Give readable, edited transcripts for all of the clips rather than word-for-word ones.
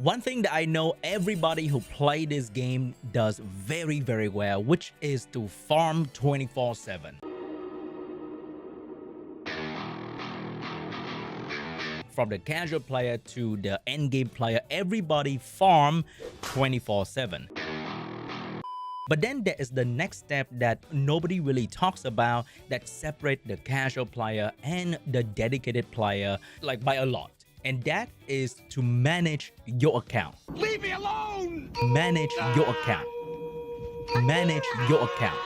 One thing that I know everybody who play this game does very well, which is to farm 24/7. From the casual player to the endgame player, everybody farm 24/7. But then there is the next step that nobody really talks about that separate the casual player and the dedicated player like by a lot. And that is to manage your account. Leave me alone! Manage your account. Manage your account.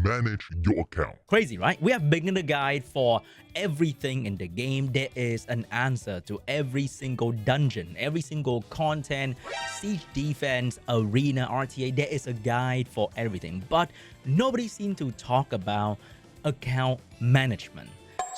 Manage your account. Crazy, right? We have beginner guide for everything in the game. There is an answer to every single dungeon, every single content, siege defense, arena, RTA. There is a guide for everything. But nobody seems to talk about account management.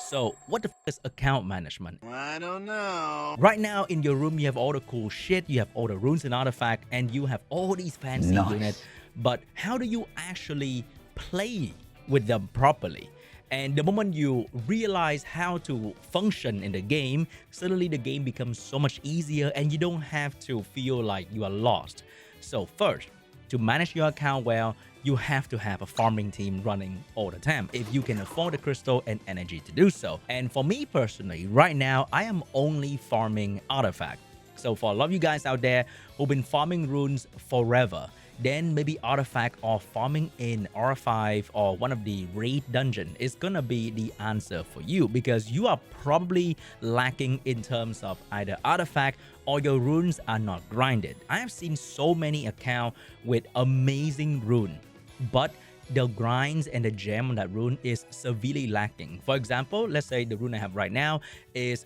So what the f is account management? I don't know. Right now in your room, you have all the cool shit, you have all the runes and artifacts, and you have all these fancy units. But how do you actually play with them properly? And the moment you realize how to function in the game, suddenly the game becomes so much easier and you don't have to feel like you are lost. So first, to manage your account well, you have to have a farming team running all the time if you can afford the crystal and energy to do so. And for me personally, right now, I am only farming artifact. So for a lot of you guys out there who've been farming runes forever, then maybe artifact or farming in R5 or one of the raid dungeon is gonna be the answer for you, because you are probably lacking in terms of either artifact or your runes are not grinded. I have seen so many accounts with amazing rune, but the grinds and the gem on that rune is severely lacking. For example, let's say the rune I have right now is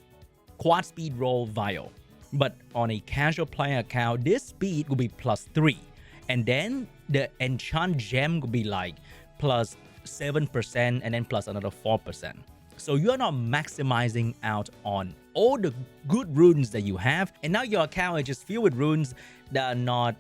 quad speed roll vial, but on a casual player account, this speed will be +3. And then the enchant gem will be like plus 7% and then plus another 4%. So you are not maximizing out on all the good runes that you have. And now your account is just filled with runes that are not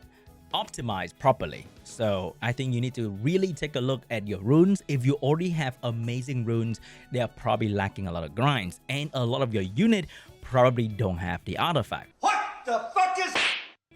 optimized properly. So I think you need to really take a look at your runes. If you already have amazing runes, they are probably lacking a lot of grinds. And a lot of your unit probably don't have the artifact. What the fuck is...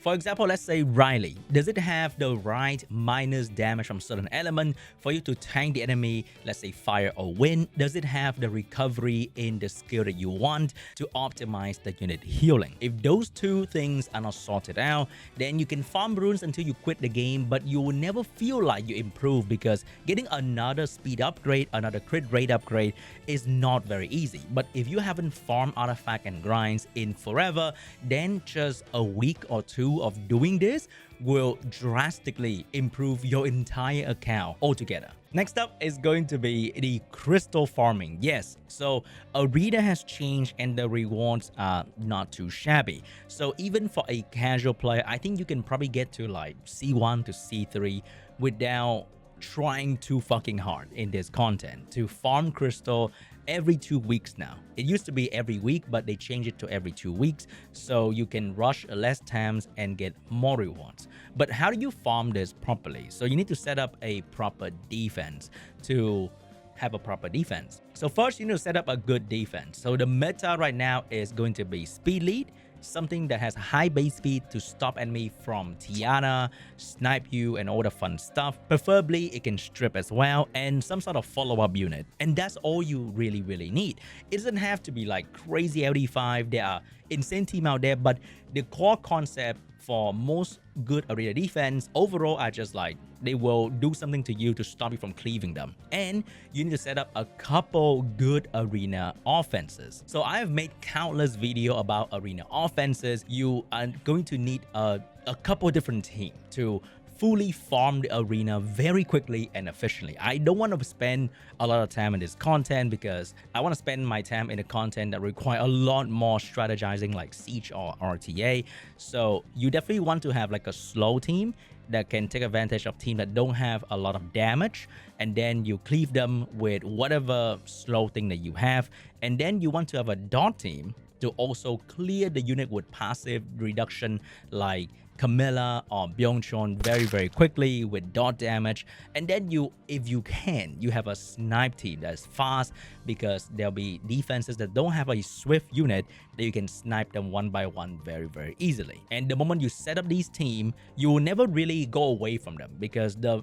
For example, let's say Riley. Does it have the right minus damage from certain element for you to tank the enemy, let's say fire or wind? Does it have the recovery in the skill that you want to optimize the unit healing? If those two things are not sorted out, then you can farm runes until you quit the game, but you will never feel like you improve, because getting another speed upgrade, another crit rate upgrade is not very easy. But if you haven't farmed artifact and grinds in forever, then just a week or two of doing this will drastically improve your entire account altogether. Next up is going to be the crystal farming. Yes, so arena has changed and the rewards are not too shabby. So even for a casual player, I think you can probably get to like C1 to C3 without trying too fucking hard in this content to farm crystal every 2 weeks now. It used to be every week, but they changed it to every 2 weeks, so you can rush less times and get more rewards. But how do you farm this properly? So you need to set up a proper defense to have a proper defense. So first, you need to set up a good defense. So the meta right now is going to be speed lead, something that has high base speed to stop enemy from Tiana, snipe you, and all the fun stuff. Preferably, it can strip as well, and some sort of follow-up unit. And that's all you really need. It doesn't have to be like crazy LD5. There are insane team out there, but the core concept for most good arena defense overall are just like they will do something to you to stop you from cleaving them. And you need to set up a couple good arena offenses. So I have made countless videos about arena offenses. You are going to need a couple different teams to fully farm the arena very quickly and efficiently. I don't want to spend a lot of time in this content because I want to spend my time in the content that require a lot more strategizing like Siege or RTA. So you definitely want to have like a slow team that can take advantage of teams that don't have a lot of damage, and then you cleave them with whatever slow thing that you have. And then you want to have a dot team to also clear the unit with passive reduction like Camilla or Byungchon very quickly with dot damage. And then you, if you can, you have a snipe team that's fast, because there'll be defenses that don't have a swift unit that you can snipe them one by one very easily. And the moment you set up these team, you will never really go away from them, because the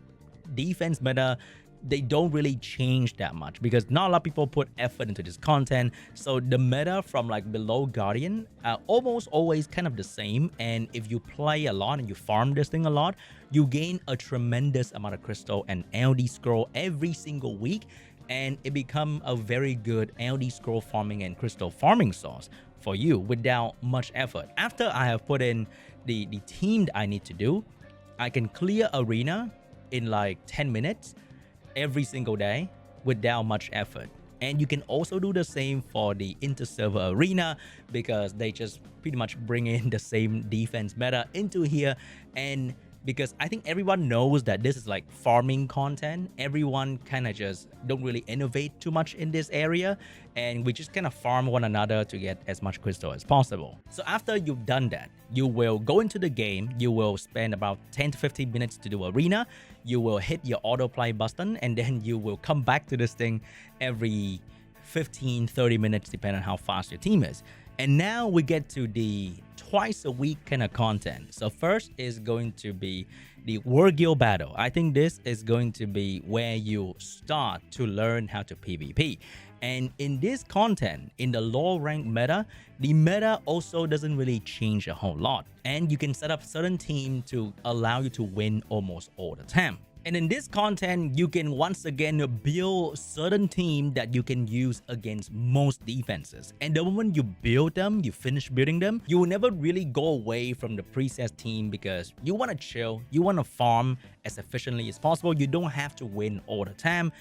defense meta, they don't really change that much, because not a lot of people put effort into this content. So the meta from like below Guardian are almost always kind of the same, and if you play a lot and you farm this thing a lot, you gain a tremendous amount of crystal and LD scroll every single week, and it become a very good LD scroll farming and crystal farming source for you without much effort. After I have put in the team that I need to do, I can clear arena in like 10 minutes every single day without much effort. And you can also do the same for the inter-server arena, because they just pretty much bring in the same defense meta into here. And because I think everyone knows that this is like farming content, everyone kind of just don't really innovate too much in this area, and we just kind of farm one another to get as much crystal as possible. So after you've done that, you will go into the game, you will spend about 10 to 15 minutes to do arena, you will hit your autoplay button, and then you will come back to this thing every 15-30 minutes depending on how fast your team is. And now we get to the twice a week kind of content. So first is going to be the War Guild battle. I think this is going to be where you start to learn how to PvP. And in this content, in the low rank meta, the meta also doesn't really change a whole lot. And you can set up certain team to allow you to win almost all the time. And in this content, you can once again build certain team that you can use against most defenses. And the moment you build them, you finish building them, you will never really go away from the preset team, because you want to chill, you want to farm as efficiently as possible. You don't have to win all the time,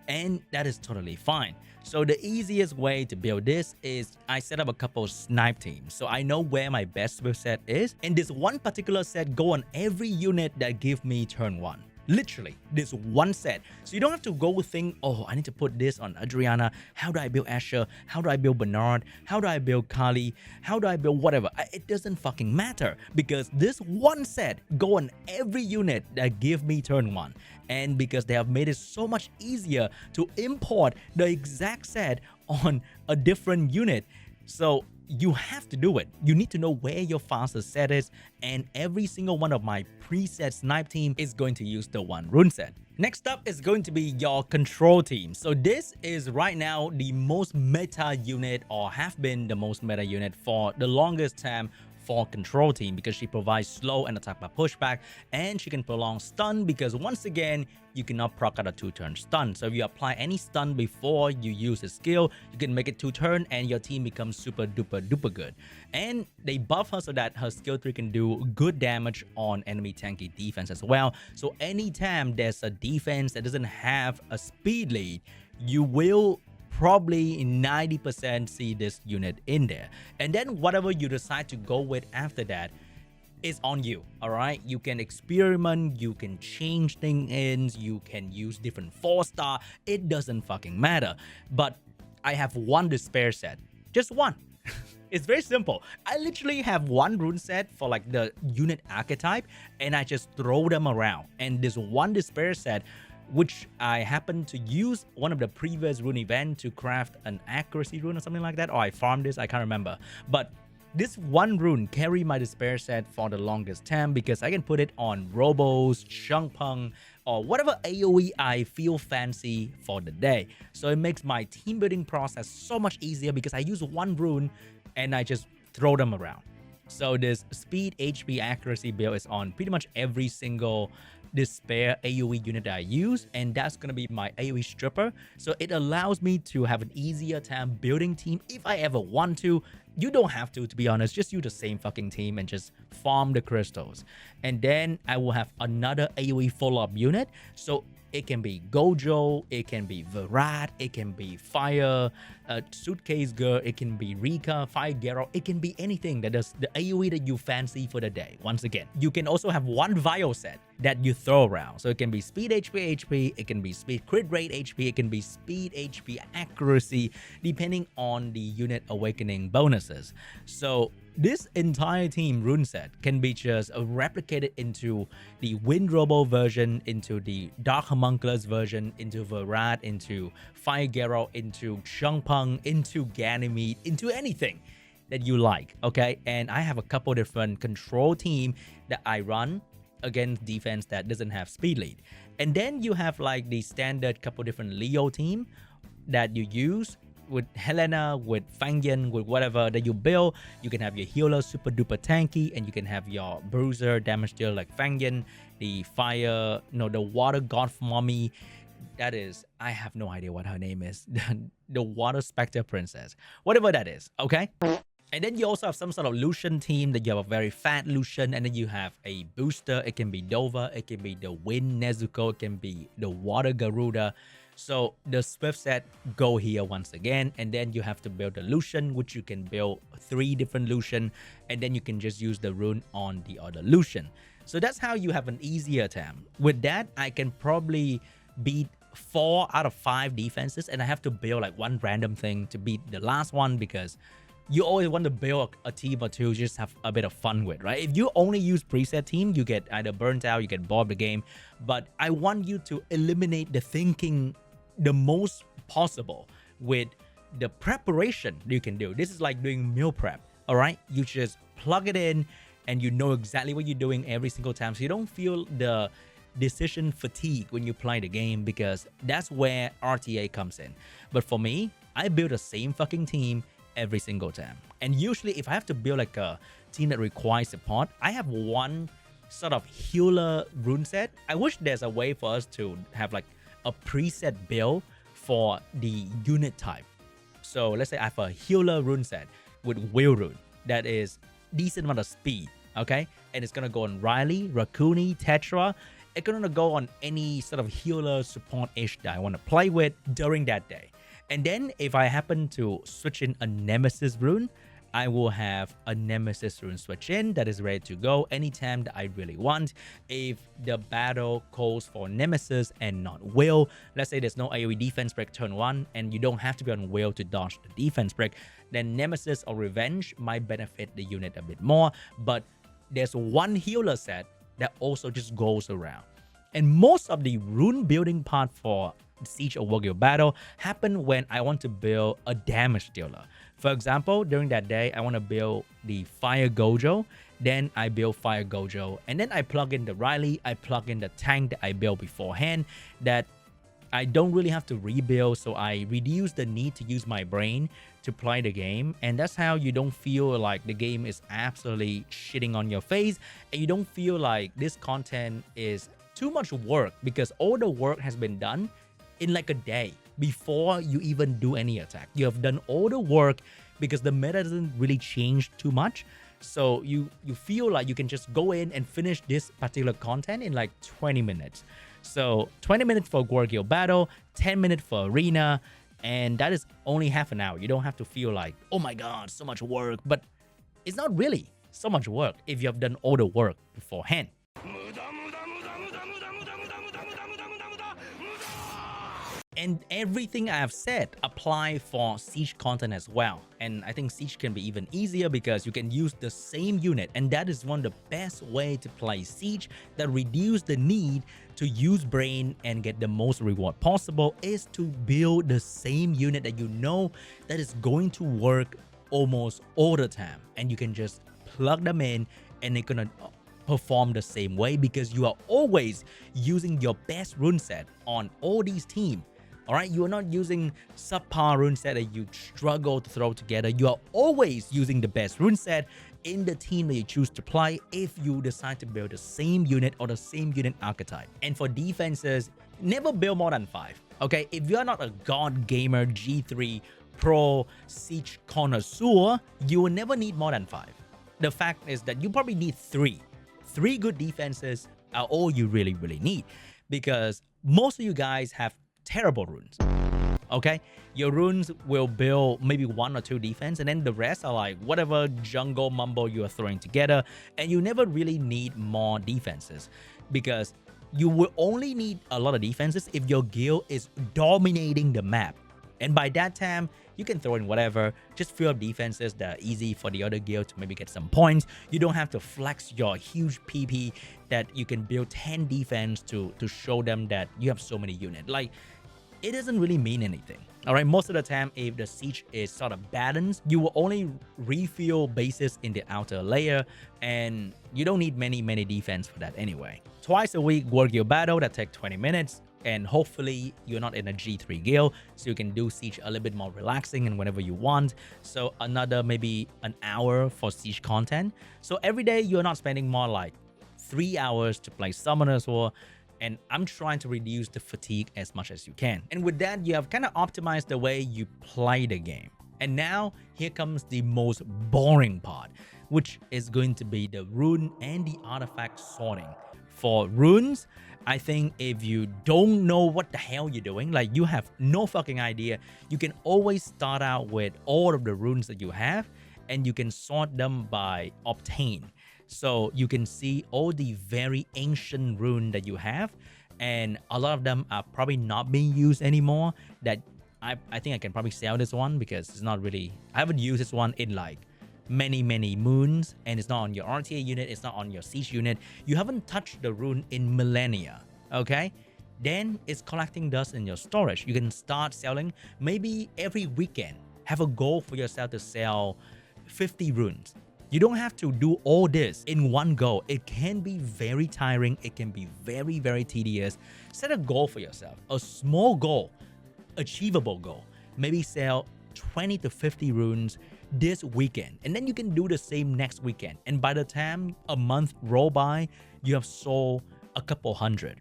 and that is totally fine. So the easiest way to build this is I set up a couple snipe teams. So I know where my best swift set is, and this one particular set go on every unit that give me turn 1. Literally, this one set. So you don't have to go think, oh, I need to put this on Adriana. How do I build Asher? How do I build Bernard? How do I build Kali? How do I build whatever? It doesn't fucking matter, because this one set go on every unit that give me turn 1. And because they have made it so much easier to import the exact set on a different unit. So you have to do it. You need to know where your fastest set is, and every single one of my preset snipe team is going to use the one rune set. Next up is going to be your control team. So this is right now the most meta unit, or have been the most meta unit for the longest time for control team, because she provides slow and attack by pushback, and she can prolong stun, because once again you cannot proc out a 2-turn stun. So if you apply any stun before you use a skill, you can make it 2-turn and your team becomes super duper good. And they buff her so that her skill 3 can do good damage on enemy tanky defense as well. So anytime there's a defense that doesn't have a speed lead, you will probably 90% see this unit in there. And then whatever you decide to go with after that is on you. All right, you can experiment, you can change things, you can use different 4-star, it doesn't fucking matter. But I have one despair set, just one. It's very simple. I literally have one rune set for like the unit archetype, and I just throw them around. And this one despair set, which I happen to use one of the previous rune event to craft an accuracy rune or something like that, or I farmed this, I can't remember. But this one rune carry my despair set for the longest time, because I can put it on Robos, Shungpung, or whatever AoE I feel fancy for the day. So it makes my team building process so much easier, because I use one rune and I just throw them around. So this speed, HP, accuracy build is on pretty much every single despair AoE unit that I use, and that's gonna be my AoE stripper. So it allows me to have an easier time building team if I ever want to. You don't have to be honest, just use the same fucking team and just farm the crystals. And then I will have another AoE follow-up unit. So it can be Gojo, it can be Virat, it can be Fire, Suitcase Girl, it can be Rika, Fire Garo, it can be anything that does the AoE that you fancy for the day. Once again, you can also have one Vial set. that you throw around. So it can be speed HP, it can be speed crit rate HP, it can be speed HP accuracy, depending on the unit awakening bonuses. So this entire team rune set can be just replicated into the Wind Robo version, into the Dark Homunculus version, into Verad, into Fire Garo, into Shangpeng, into Ganymede, into anything that you like, okay? And I have a couple different control team that I run against defense that doesn't have speed lead. And then you have like the standard couple different Leo team that you use with Helena, with Fangyan, with whatever that you build. You can have your healer super duper tanky, and you can have your bruiser damage dealer like Fangyan, the fire, no, the water god mommy. That is, I have no idea what her name is. The water spectre princess, whatever that is, okay? And then you also have some sort of Lucian team that you have a very fat Lucian, and then you have a booster. It can be Dova, it can be the Wind Nezuko, it can be the Water Garuda. So the Swift set go here once again, and then you have to build the Lucian, which you can build 3 different Lucian, and then you can just use the rune on the other Lucian. So that's how you have an easier time. With that, I can probably beat 4 out of 5 defenses, and I have to build like one random thing to beat the last one, because you always want to build a team or two, just have a bit of fun with, right? If you only use preset team, you get either burnt out, you get bored of the game. But I want you to eliminate the thinking the most possible with the preparation you can do. This is like doing meal prep, all right? You just plug it in and you know exactly what you're doing every single time, so you don't feel the decision fatigue when you play the game, because that's where RTA comes in. But for me, I build the same fucking team every single time. And usually if I have to build like a team that requires support, I have one sort of healer rune set. I wish there's a way for us to have like a preset build for the unit type. So let's say I have a healer rune set with Will Rune that is decent amount of speed, okay? And it's gonna go on Riley, Rakuni, Tetra. It's gonna go on any sort of healer support-ish that I want to play with during that day. And then if I happen to switch in a Nemesis rune, I will have a Nemesis rune switch in that is ready to go anytime that I really want. If the battle calls for Nemesis and not Will, let's say there's no AoE defense break turn 1 and you don't have to be on Will to dodge the defense break, then Nemesis or Revenge might benefit the unit a bit more. But there's one healer set that also just goes around. And most of the rune building part for Siege or Warrior Battle happen when I want to build a damage dealer. For example, during that day, I want to build the Fire Gojo, then I build Fire Gojo, and then I plug in the Riley, I plug in the tank that I built beforehand that I don't really have to rebuild, so I reduce the need to use my brain to play the game. And that's how you don't feel like the game is absolutely shitting on your face, and you don't feel like this content is too much work, because all the work has been done in like a day before you even do any attack. You have done all the work because the meta doesn't really change too much. So you feel like you can just go in and finish this particular content in like 20 minutes. So 20 minutes for Gorgio Battle, 10 minutes for Arena, and that is only half an hour. You don't have to feel like, oh my god, so much work. But it's not really so much work if you have done all the work beforehand. And everything I have said apply for Siege content as well. And I think Siege can be even easier because you can use the same unit, and that is one of the best way to play Siege that reduce the need to use brain and get the most reward possible, is to build the same unit that you know that is going to work almost all the time, and you can just plug them in and they're gonna perform the same way because you are always using your best rune set on all these teams. All right, you are not using subpar rune set that you struggle to throw together. You are always using the best rune set in the team that you choose to play if you decide to build the same unit or the same unit archetype. And for defenses, never build more than 5. Okay, if you are not a god gamer G3 pro Siege connoisseur, you will never need more than 5. The fact is that you probably need 3. 3 good defenses are all you really need, because most of you guys have terrible runes. Okay, your runes will build maybe 1 or 2 defense, and then the rest are like whatever jungle mumbo you are throwing together, and you never really need more defenses because you will only need a lot of defenses if your guild is dominating the map. And by that time, you can throw in whatever, just fill up defenses that are easy for the other guild to maybe get some points. You don't have to flex your huge PP that you can build 10 defense to show them that you have so many units. Like, it doesn't really mean anything. All right, most of the time, if the siege is sort of balanced, you will only refill bases in the outer layer, and you don't need many defense for that anyway. Twice a week, War Guild battle that take 20 minutes, and hopefully you're not in a G3 guild, so you can do siege a little bit more relaxing and whenever you want. So another maybe an hour for siege content. So every day you're not spending more like 3 hours to play Summoner's War. And I'm trying to reduce the fatigue as much as you can. And with that, you have kind of optimized the way you play the game. And now here comes the most boring part, which is going to be the rune and the artifact sorting. For runes, I think if you don't know what the hell you're doing, like you have no fucking idea, you can always start out with all of the runes that you have, and you can sort them by obtain. So you can see all the very ancient rune that you have, and a lot of them are probably not being used anymore. That I think I can probably sell this one because it's not really, I haven't used this one in like many moons, and it's not on your RTA unit, it's not on your siege unit. You haven't touched the rune in millennia. Okay, then it's collecting dust in your storage. You can start selling maybe every weekend. Have a goal for yourself to sell 50 runes. You don't have to do all this in one go. It can be very tiring. It can be very tedious. Set a goal for yourself, a small goal, achievable goal. Maybe sell 20 to 50 runes this weekend, and then you can do the same next weekend. And by the time a month roll by, you have sold a couple hundred.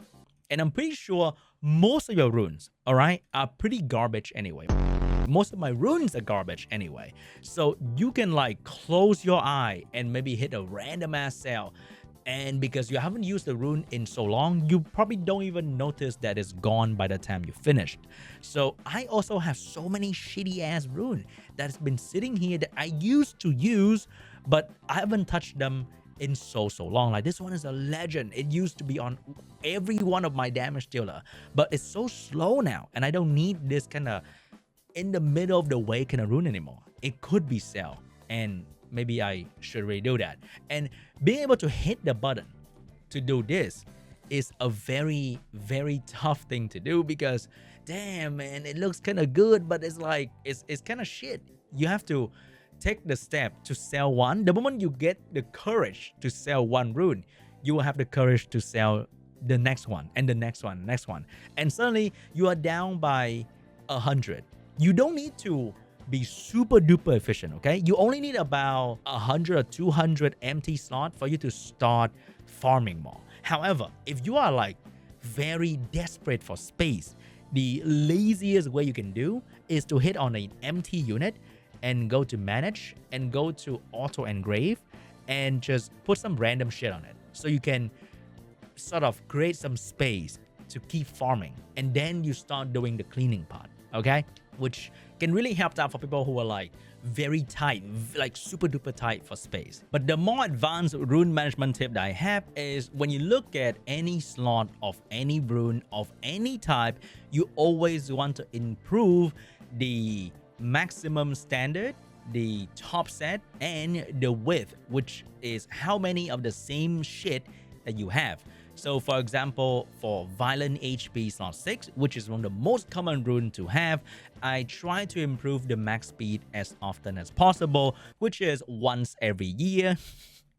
And I'm pretty sure most of your runes, all right, are pretty garbage anyway. Most of my runes are garbage anyway. So you can like close your eye and maybe hit a random ass sale. And because you haven't used the rune in so long, you probably don't even notice that it's gone by the time you finished. So I also have so many shitty ass rune that's been sitting here that I used to use, but I haven't touched them in so long. Like this one is a legend. It used to be on every one of my damage dealer, but it's so slow now, and I don't need this kind of in the middle of the way kind of rune anymore. It could be sell, and maybe I should redo that. And being able to hit the button to do this is a very tough thing to do, because damn man, it looks kind of good, but it's like it's kind of shit. You have to take the step to sell one. The moment you get the courage to sell one rune, you will have the courage to sell the next one and the next one, and suddenly you are down by 100. You don't need to be super duper efficient, okay? You only need about 100 or 200 empty slot for you to start farming more. However, if you are like very desperate for space, the laziest way you can do is to hit on an empty unit and go to manage and go to auto engrave and just put some random shit on it, so you can sort of create some space to keep farming, and then you start doing the cleaning part, okay? Which can really help out for people who are like very tight, like super duper tight for space. But the more advanced rune management tip that I have is when you look at any slot of any rune of any type, you always want to improve the maximum standard, the top set, and the width, which is how many of the same shit that you have. So for example, for Violent HP slot 6, which is one of the most common rune to have, I try to improve the max speed as often as possible, which is once every year,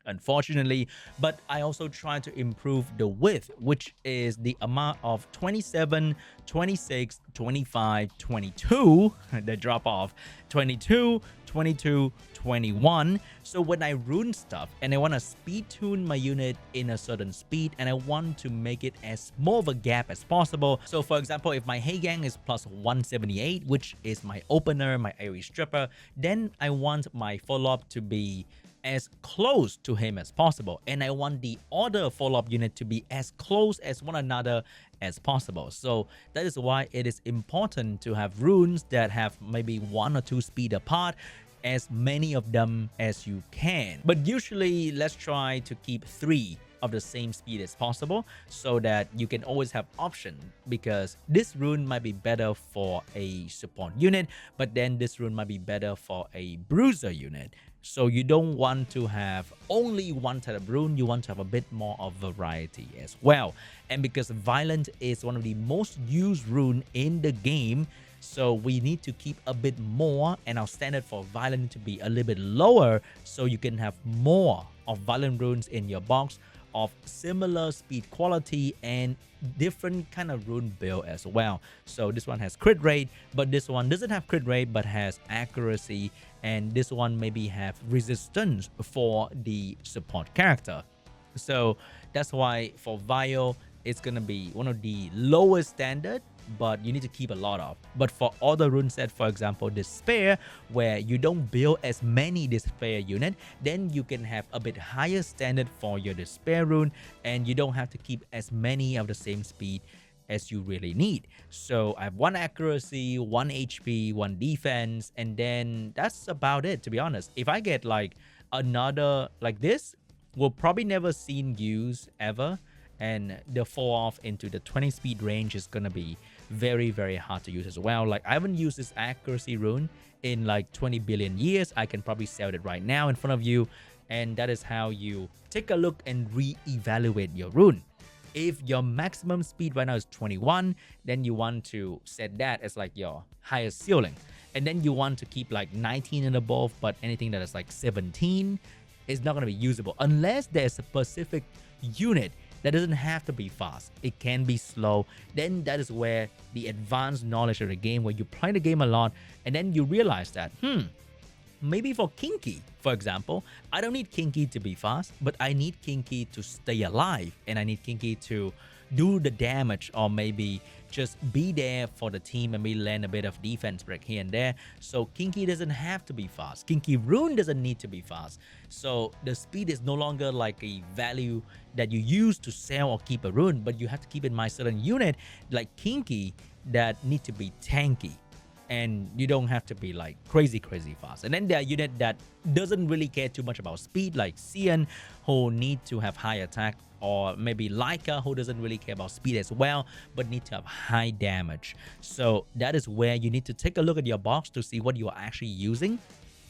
unfortunately. But I also try to improve the width, which is the amount of 27, 26, 25, 22, the drop off, 22, 22, 21. So when I rune stuff and I want to speed tune my unit in a certain speed, and I want to make it as small of a gap as possible. So for example, if my Heigang is plus 178, which is my opener, my AoE stripper, then I want my follow-up to be as close to him as possible, and I want the other follow-up unit to be as close as one another as possible. So that is why it is important to have runes that have maybe 1 or 2 speed apart, as many of them as you can. But usually let's try to keep 3 of the same speed as possible, so that you can always have option, because this rune might be better for a support unit, but then this rune might be better for a bruiser unit. So you don't want to have only one type of rune, you want to have a bit more of variety as well. And because violent is one of the most used rune in the game, so we need to keep a bit more, and our standard for violent to be a little bit lower, so you can have more of violent runes in your box of similar speed quality and different kind of rune build as well. So this one has crit rate, but this one doesn't have crit rate but has accuracy, and this one maybe have resistance for the support character. So that's why for Vio it's gonna be one of the lowest standard, but you need to keep a lot of. But for other rune set, for example Despair, where you don't build as many Despair unit, then you can have a bit higher standard for your Despair rune, and you don't have to keep as many of the same speed as you really need. So I have 1 accuracy, 1 HP, 1 defense, and then that's about it, to be honest. If I get like another like this, we'll probably never seen use ever, and the fall off into the 20 speed range is gonna be very, very hard to use as well. Like I haven't used this accuracy rune in like 20 billion years. I can probably sell it right now in front of you, and that is how you take a look and re-evaluate your rune. If your maximum speed right now is 21, then you want to set that as like your highest ceiling, and then you want to keep like 19 and above, but anything that is like 17 is not going to be usable unless there's a specific unit that doesn't have to be fast. It can be slow. Then that is where the advanced knowledge of the game, where you play the game a lot and then you realize that maybe for Kinky, for example, I don't need Kinky to be fast, but I need Kinky to stay alive, and I need Kinky to do the damage, or maybe just be there for the team and maybe land a bit of defense break here and there. So Kinky doesn't have to be fast. Kinky rune doesn't need to be fast. So the speed is no longer like a value that you use to sell or keep a rune, but you have to keep in mind certain unit like Kinky that need to be tanky, and you don't have to be like crazy fast. And then there are unit that doesn't really care too much about speed, like Sean, who need to have high attack, or maybe Leica, who doesn't really care about speed as well, but need to have high damage. So that is where you need to take a look at your box to see what you are actually using,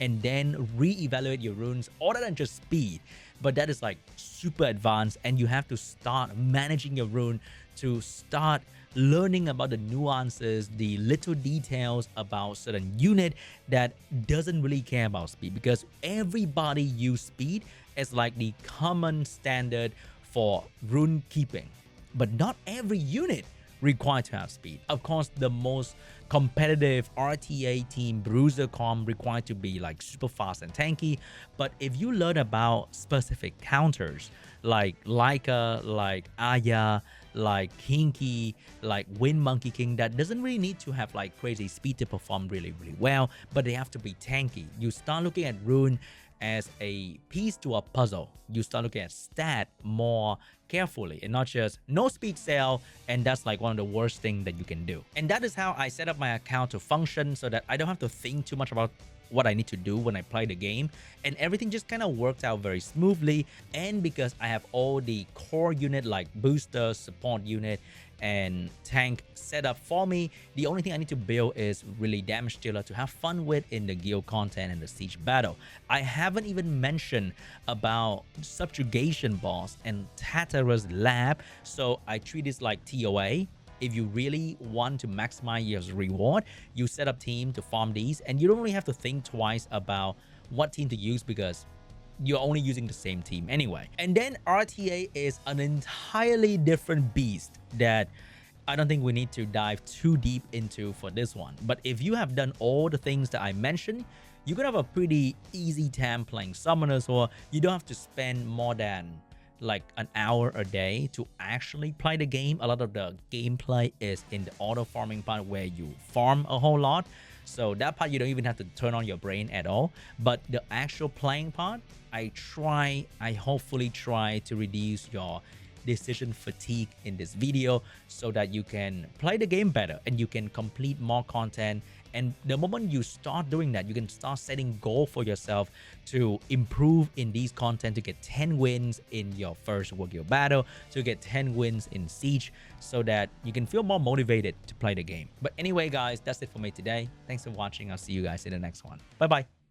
and then re-evaluate your runes other than just speed. But that is like super advanced, and you have to start managing your rune to start learning about the nuances, the little details about certain unit that doesn't really care about speed, because everybody use speed as like the common standard for rune keeping, but not every unit required to have speed. Of course, the most competitive RTA team bruiser comp required to be like super fast and tanky, but if you learn about specific counters like Leica, like Aya, like Kinky, like Wind Monkey King, that doesn't really need to have like crazy speed to perform really well, but they have to be tanky. You start looking at rune as a piece to a puzzle. You start looking at stat more carefully, and not just no speed sell, and that's like one of the worst things that you can do. And that is how I set up my account to function, so that I don't have to think too much about what I need to do when I play the game, and everything just kind of works out very smoothly. And because I have all the core unit like booster, support unit, and tank set up for me, the only thing I need to build is really damage dealer to have fun with in the guild content and the siege battle. I haven't even mentioned about subjugation boss and Tatara's lab, so I treat this like TOA. If you really want to maximize your reward, you set up team to farm these, and you don't really have to think twice about what team to use, because you're only using the same team anyway. And then RTA is an entirely different beast that I don't think we need to dive too deep into for this one. But if you have done all the things that I mentioned, you could have a pretty easy time playing summoners, or you don't have to spend more than like an hour a day to actually play the game. A lot of the gameplay is in the auto farming part, where you farm a whole lot. So that part you don't even have to turn on your brain at all. But the actual playing part, I hopefully try to reduce your decision fatigue in this video so that you can play the game better and you can complete more content. And the moment you start doing that, you can start setting goal for yourself to improve in these content, to get 10 wins in your first War Guild battle, to get 10 wins in Siege, so that you can feel more motivated to play the game. But anyway, guys, that's it for me today. Thanks for watching. I'll see you guys in the next one. Bye bye.